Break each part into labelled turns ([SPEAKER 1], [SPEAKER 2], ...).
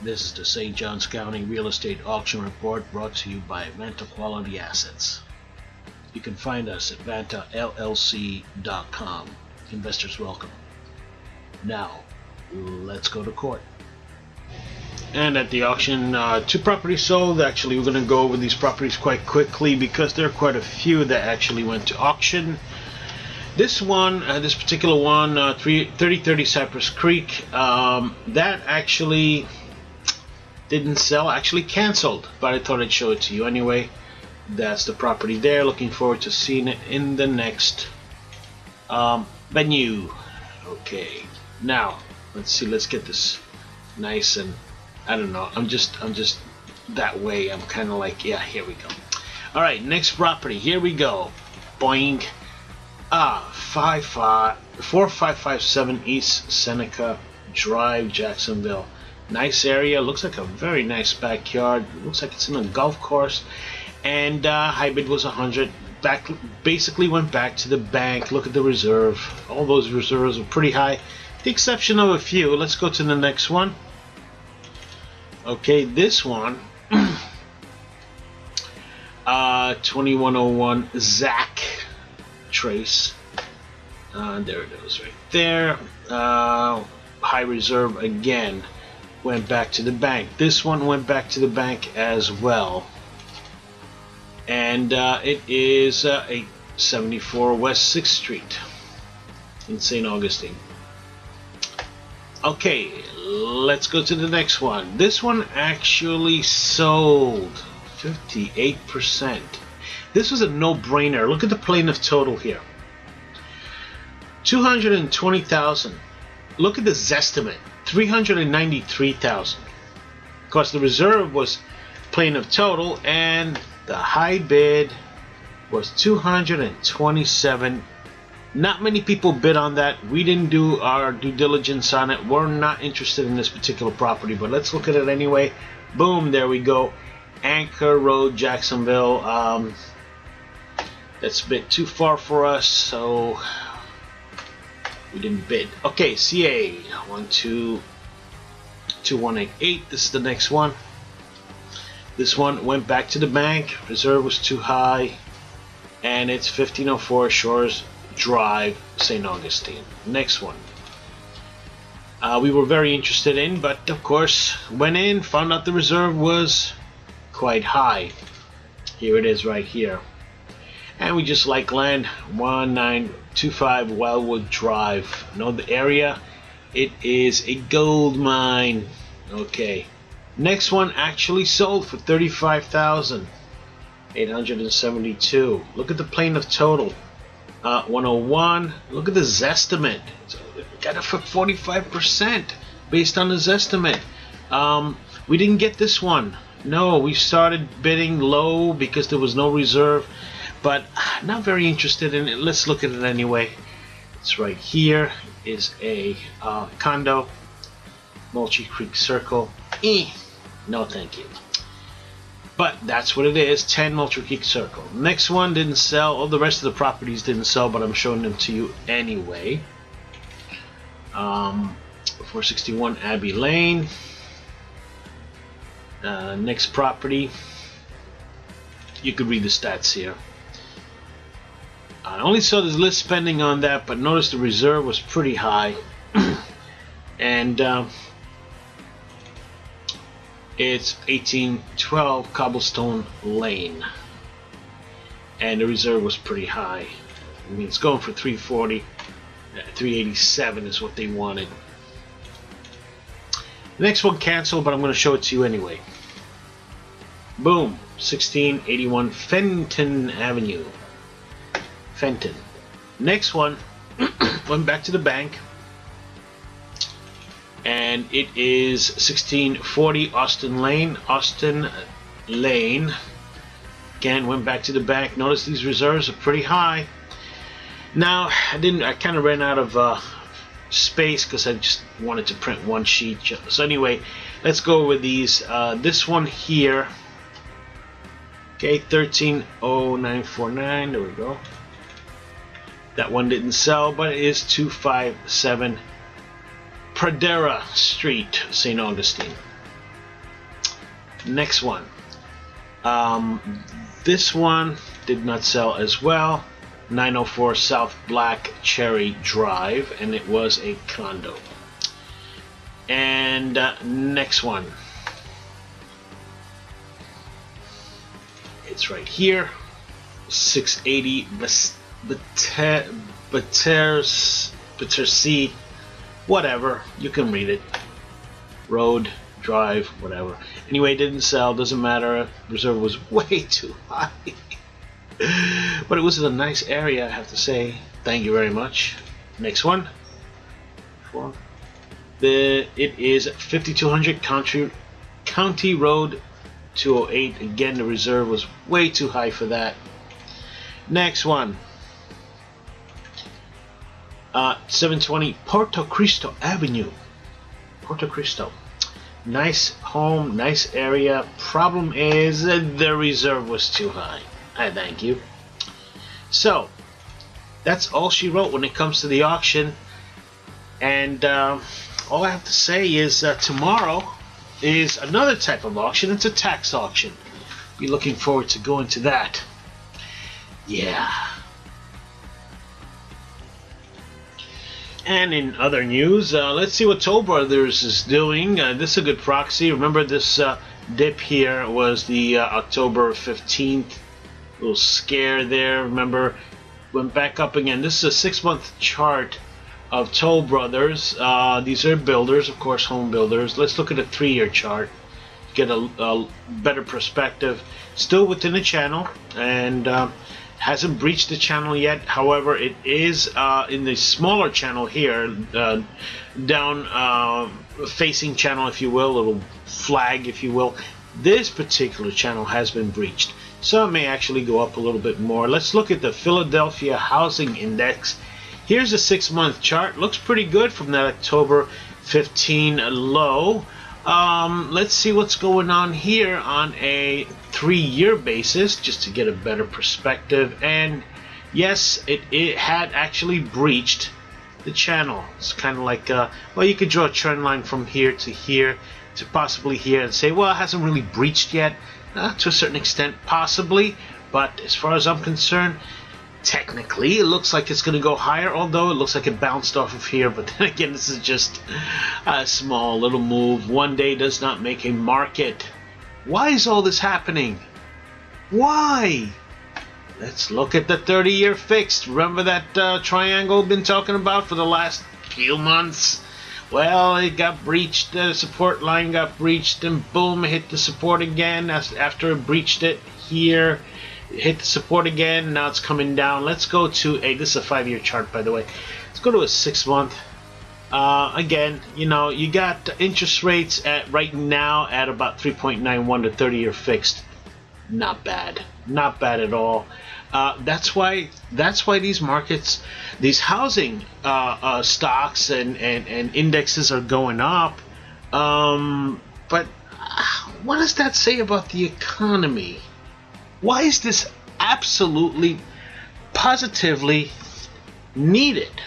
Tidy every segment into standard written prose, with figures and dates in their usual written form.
[SPEAKER 1] This is the St. Johns County Real Estate Auction Report brought to you by Vanta Quality Assets. You can find us at vantallc.com. Investors welcome. Now, let's go to court. And at the auction, 2 properties sold. Actually, we're going to go over these properties quite quickly because there are quite a few that actually went to auction. This one, this particular one, 3030 Cypress Creek, that actually didn't sell, actually canceled, but I thought I'd show it to you anyway. That's the property there. Looking forward to seeing it in the next venue. Okay, now let's see. Let's get this nice and I don't know. I'm just that way. I'm kind of like, yeah. Here we go. All right, next property. Here we go. Boing. 4557 East Seneca Drive, Jacksonville. Nice area. Looks like a very nice backyard. Looks like it's in a golf course. And high bid was 100. Basically went back to the bank. Look at the reserve. All those reserves are pretty high, with the exception of a few. Let's go to the next one. Okay, this one, 2101 Zach Trace. There it is, right there. High reserve again. Went back to the bank. This one went back to the bank as well. And it is 874 West 6th Street in St. Augustine. Okay, let's go to the next one. This one actually sold 58%. This was a no-brainer. Look at the plaintiff total here. 220,000. Look at the Zestimate. 393,000. Of course, the reserve was plaintiff total, and the high bid was 227. Not many people bid on that. We didn't do our due diligence on it. We're not interested in this particular property, but let's look at it anyway. Boom, there we go. Anchor Road, Jacksonville. That's a bit too far for us, so we didn't bid. Okay, CA 122188. This is the next one. This one went back to the bank. Reserve was too high, and it's 1504 Shores Drive, St. Augustine. Next one. We were very interested in, but of course went in, found out the reserve was quite high. Here it is right here. And we just like land. 1925 Wildwood Drive. Know the area? It is a gold mine. Okay. Next one actually sold for 35,872. Look at the plaintiff total. 101. Look at the Zestimate. Got it for 45% based on the Zestimate. We didn't get this one. No, we started bidding low because there was no reserve, but not very interested in it. Let's look at it anyway. It's right here. Is a condo. Mulchi Creek Circle. No, thank you. But that's what it is. 10 Mulchi Creek Circle. Next one didn't sell. All the rest of the properties didn't sell, but I'm showing them to you anyway. 461 Abbey Lane. Next property. You could read the stats here. I only saw the list spending on that, but notice the reserve was pretty high. And it's 1812 Cobblestone Lane, and the reserve was pretty high. I mean, it's going for 340. 387 is what they wanted. The next one canceled, but I'm going to show it to you anyway. Boom, 1681 Fenton Avenue. Fenton. Next one went back to the bank, and it is 1640 Austin Lane. Austin Lane. Again, went back to the bank. Notice these reserves are pretty high. Now, I kind of ran out of space because I just wanted to print one sheet. So anyway, let's go with these. This one here. Okay, 130949. There we go. That one didn't sell, but it is 257 Pradera Street, St. Augustine. Next one. This one did not sell as well. 904 South Black Cherry Drive, and it was a condo. And next one. It's right here. 680 Battersea, whatever. You can read it. Road, drive, whatever. Anyway, it didn't sell. Doesn't matter. Reserve was way too high. But it was in a nice area, I have to say. Thank you very much. Next one. It is 5200 County Road 208. Again, the reserve was way too high for that. Next one. 720 Porto Cristo Avenue. Porto Cristo. Nice home, nice area. Problem is the reserve was too high. I thank you. So that's all she wrote when it comes to the auction. And all I have to say is tomorrow is another type of auction. It's a tax auction. Be looking forward to going to that. Yeah. And in other news, let's see what Toll Brothers is doing. This is a good proxy. Remember, this dip here was the October 15th little scare there. Remember, went back up again. This is a 6-month chart of Toll Brothers. These are builders, of course, home builders. Let's look at a 3-year chart. Get a better perspective. Still within the channel, and hasn't breached the channel yet. However, it is in the smaller channel here, down facing channel, if you will, a little flag, if you will. This particular channel has been breached, so it may actually go up a little bit more. Let's look at the Philadelphia Housing Index. Here's a 6-month chart. Looks pretty good from that October 15 low. Let's see what's going on here on a 3-year basis, just to get a better perspective. And yes, it had actually breached the channel. It's kind of like, well, you could draw a trend line from here to possibly here and say, well, it hasn't really breached yet. To a certain extent, possibly. But as far as I'm concerned, technically, it looks like it's going to go higher, although it looks like it bounced off of here. But then again, this is just a small little move. One day does not make a market. Why is all this happening? Why? Let's look at the 30-year fixed. Remember that triangle I've been talking about for the last few months? Well, it got breached. The support line got breached, and boom, it hit the support again. After it breached it here, hit the support again. Now it's coming down. Let's go to this is a 5-year chart, by the way. Let's go to a 6-month. Again, you know, you got interest rates at right now at about 3.91 to 30-year fixed. Not bad, not bad at all. That's why these markets, these housing stocks and indexes are going up. But what does that say about the economy? Why is this absolutely, positively needed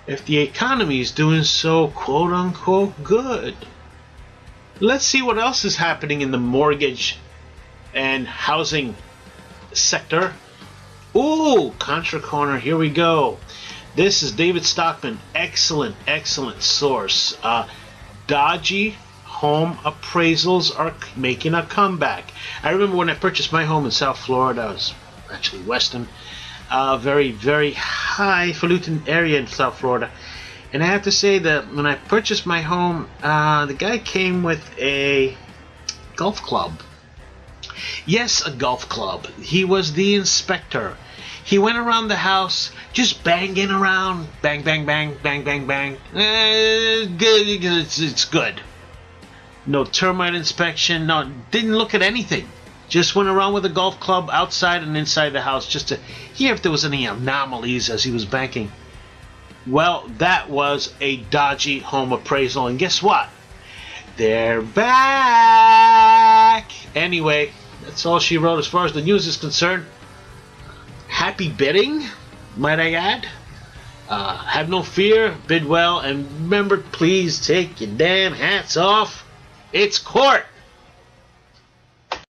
[SPEAKER 1] if the economy is doing so quote-unquote good? Let's see what else is happening in the mortgage and housing sector. Ooh, Contra Corner, here we go. This is David Stockman. Excellent source. Dodgy home appraisals are making a comeback. I remember when I purchased my home in South Florida. I was actually Weston, very, very highfalutin area in South Florida. And I have to say that when I purchased my home, the guy came with a golf club. Yes, a golf club. He was the inspector. He went around the house just banging around. Bang, bang, bang, bang, bang, bang. It's good. No termite inspection. No, didn't look at anything. Just went around with a golf club outside and inside the house just to hear if there was any anomalies as he was banking. Well, that was a dodgy home appraisal. And guess what? They're back. Anyway, that's all she wrote as far as the news is concerned. Happy bidding, might I add. Have no fear, bid well, and remember, please take your damn hats off. It's court.